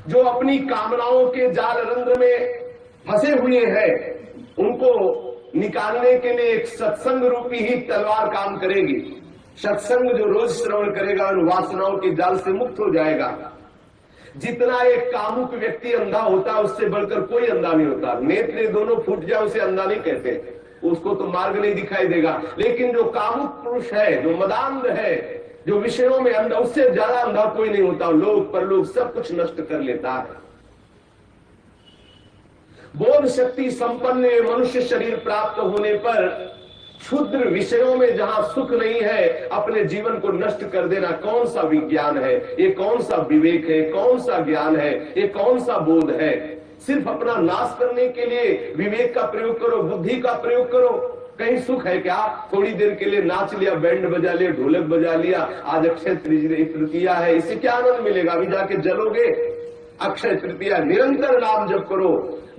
जो अपनी कामनाओं के जाल रंध्र में फंसे हुए हैं, उनको निकालने के लिए एक सत्संग रूपी ही तलवार काम करेगी। सत्संग जो रोज श्रवण करेगा उन वासनाओं के जाल से मुक्त हो जाएगा। जितना एक कामुक व्यक्ति अंधा होता है उससे बढ़कर कोई अंधा नहीं होता। नेत्र दोनों फूट जाए उसे अंधा नहीं कहते, उसको तो मार्ग नहीं दिखाई देगा। लेकिन जो कामुक पुरुष है, जो मदांध है, जो विषयों में अंधा, उससे ज्यादा अंधा कोई नहीं होता। लोक परलोक सब कुछ नष्ट कर लेता है। बोध शक्ति संपन्न मनुष्य शरीर प्राप्त होने पर क्षुद्र विषयों में जहां सुख नहीं है, अपने जीवन को नष्ट कर देना कौन सा विज्ञान है, ये कौन सा विवेक है, कौन सा ज्ञान है, ये कौन सा बोध है। सिर्फ अपना नाश करने के लिए विवेक का प्रयोग करो, बुद्धि का प्रयोग करो। कहीं सुख है क्या? थोड़ी देर के लिए नाच लिया, बैंड बजा लिया, ढोलक बजा लिया, आज अक्षय तृतीया है, इससे क्या आनंद मिलेगा? अभी जाके जलोगे। अक्षय तृतीया निरंतर नाम जप करो।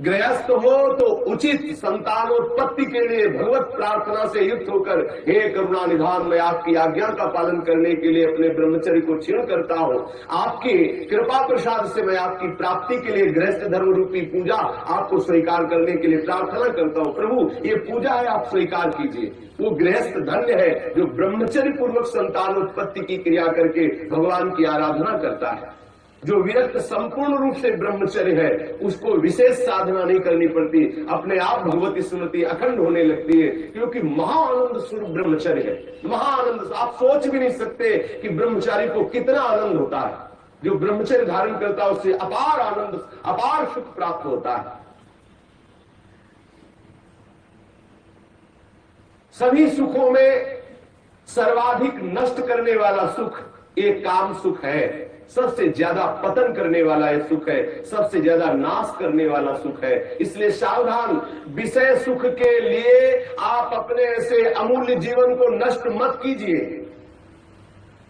गृहस्थ हो तो उचित संतानोत्पत्ति के लिए भगवत प्रार्थना से युक्त होकर, हे करुणा निधान, मैं आपकी आज्ञा का पालन करने के लिए अपने ब्रह्मचर्य को क्षीण करता हूँ। आपकी कृपा प्रसाद से मैं आपकी प्राप्ति के लिए गृहस्थ धर्म रूपी पूजा आपको स्वीकार करने के लिए प्रार्थना करता हूँ। प्रभु, ये पूजा है, आप स्वीकार कीजिए। वो गृहस्थ धन्य है जो ब्रह्मचर्य पूर्वक संतानोत्पत्ति की क्रिया करके भगवान की आराधना करता है। जो विरक्त संपूर्ण रूप से ब्रह्मचर्य है, उसको विशेष साधना नहीं करनी पड़ती, अपने आप भगवती स्मृति अखंड होने लगती है, क्योंकि महाआनंद स्वरूप ब्रह्मचर्य है। महाआनंद, आप सोच भी नहीं सकते कि ब्रह्मचारी को कितना आनंद होता है। जो ब्रह्मचर्य धारण करता है उससे अपार आनंद, अपार सुख प्राप्त होता है। सभी सुखों में सर्वाधिक नष्ट करने वाला सुख एक काम सुख है। सबसे ज्यादा पतन करने वाला यह सुख है, सबसे ज्यादा नाश करने वाला सुख है। इसलिए सावधान, विषय सुख के लिए आप अपने ऐसे अमूल्य जीवन को नष्ट मत कीजिए।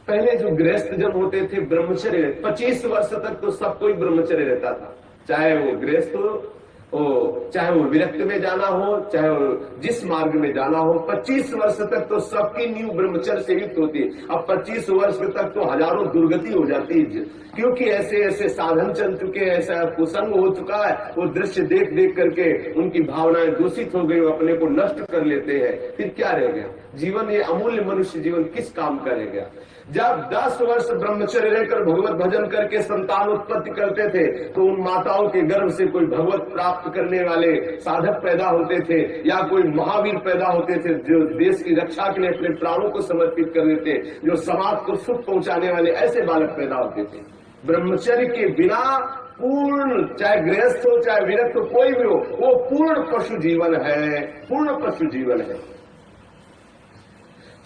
पहले जो गृहस्थ जब होते थे, ब्रह्मचर्य 25 वर्ष तक तो सब कोई ब्रह्मचर्य रहता था, चाहे वो गृहस्थ हो, चाहे वो विरक्त में जाना हो, चाहे वो जिस मार्ग में जाना हो। 25 वर्ष तक तो सबकी नींव ब्रह्मचर्य से युक्त होती है। अब 25 वर्ष तक तो हजारों दुर्गति हो जाती है, क्योंकि ऐसे ऐसे साधन चल चुके हैं, ऐसा कुसंग हो चुका है। वो दृश्य देख देख करके उनकी भावनाएं दूषित हो गई, वो अपने को नष्ट कर लेते हैं। फिर क्या रह गया जीवन? ये अमूल्य मनुष्य जीवन किस काम का रह गया? जब 10 वर्ष ब्रह्मचर्य रहकर भगवत भजन करके संतान उत्पत्ति करते थे, तो उन माताओं के गर्भ से कोई भगवत प्राप्त करने वाले साधक पैदा होते थे, या कोई महावीर पैदा होते थे जो देश की रक्षा के लिए अपने प्राणों को समर्पित कर देते, जो समाज को सुख पहुंचाने वाले ऐसे बालक पैदा होते थे। ब्रह्मचर्य के बिना पूर्ण, चाहे गृहस्थ हो चाहे विरक्त हो, कोई भी हो, वो पूर्ण पशु जीवन है, पूर्ण पशु जीवन है।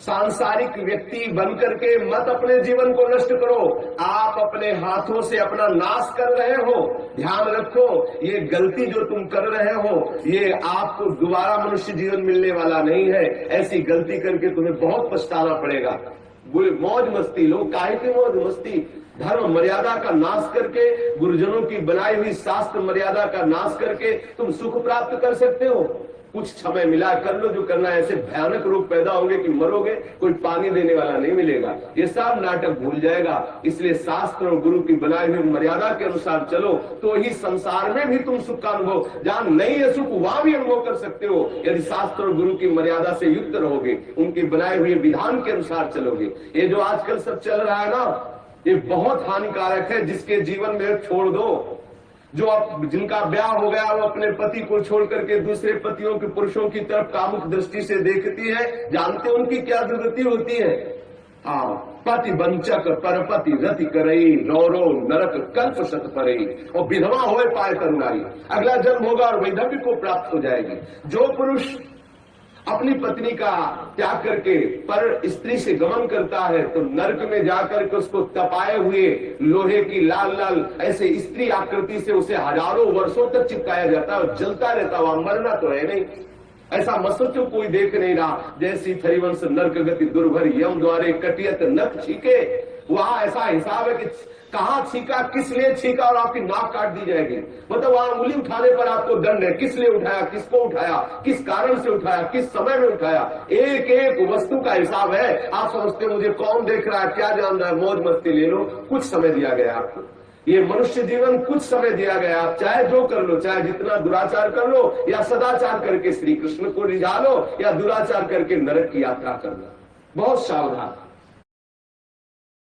सांसारिक व्यक्ति बनकर के मत अपने जीवन को नष्ट करो। आप अपने हाथों से अपना नाश कर रहे हो। ध्यान रखो, ये गलती जो तुम कर रहे हो, ये आपको दोबारा मनुष्य जीवन मिलने वाला नहीं है। ऐसी गलती करके तुम्हें बहुत पछताना पड़ेगा। मौज मस्ती लो, काहे की मौज मस्ती? धर्म मर्यादा का नाश करके, गुरुजनों की बनाई हुई शास्त्र मर्यादा का नाश करके तुम सुख प्राप्त कर सकते हो। कुछ समय मिला, कर लो जो करना है। ऐसे भयानक रोग पैदा होंगे कि मरोगे, कोई पानी देने वाला नहीं मिलेगा। ये सब नाटक भूल जाएगा। इसलिए शास्त्र और गुरु की बनाई हुई मर्यादा के अनुसार चलो, तो ही संसार में भी तुम सुख का अनुभव, जहां नहीं है सुख वहां भी अनुभव कर सकते हो, यदि शास्त्र और गुरु की मर्यादा से युक्त रहोगे, उनके बनाए हुए विधान के अनुसार चलोगे। ये जो आजकल सब चल रहा है ना, ये बहुत हानिकारक है। जिसके जीवन में छोड़ दो, जो अब जिनका ब्याह हो गया, वो अपने पति को छोड़ करके दूसरे पतियों के, पुरुषों की तरफ कामुक दृष्टि से देखती है। जानते हैं उनकी क्या दुर्गति होती है? पति वंचक परपति रति करई, रौरो नरक कल्प सत परई। और विधवा होए पाए तरुणाई, अगला जन्म होगा और वैधव्य को प्राप्त हो जाएगी। जो पुरुष अपनी पत्नी का त्याग करके पर स्त्री से गमन करता है, तो नरक में जाकर के उसको तपाए हुए लोहे की लाल लाल ऐसे स्त्री आकृति से उसे हजारों वर्षों तक चिपकाया जाता है और जलता रहता है। वहां मरना तो है नहीं। ऐसा मत सोचो कोई देख नहीं रहा। जैसी थरिवंश नरक गति दुर्भर, यम द्वारे कटियत नख छीके। वहां ऐसा हिसाब है कि कहां छीका, किस लिए छीका, और आपकी नाक काट दी जाएगी। मतलब वहां उंगली उठाने पर आपको दंड है। किस लिए उठाया, किसको उठाया, किस कारण से उठाया, किस समय में उठाया, एक एक वस्तु का हिसाब है। आप समझते मुझे कौन देख रहा है, क्या जान रहा है, मौज मस्ती ले लो, कुछ समय दिया गया आपको। ये मनुष्य जीवन कुछ समय दिया गया, आप चाहे जो कर लो, चाहे जितना दुराचार कर लो या सदाचार करके श्री कृष्ण को रिझा लो या दुराचार करके नरक की यात्रा कर लो। बहुत सावधान।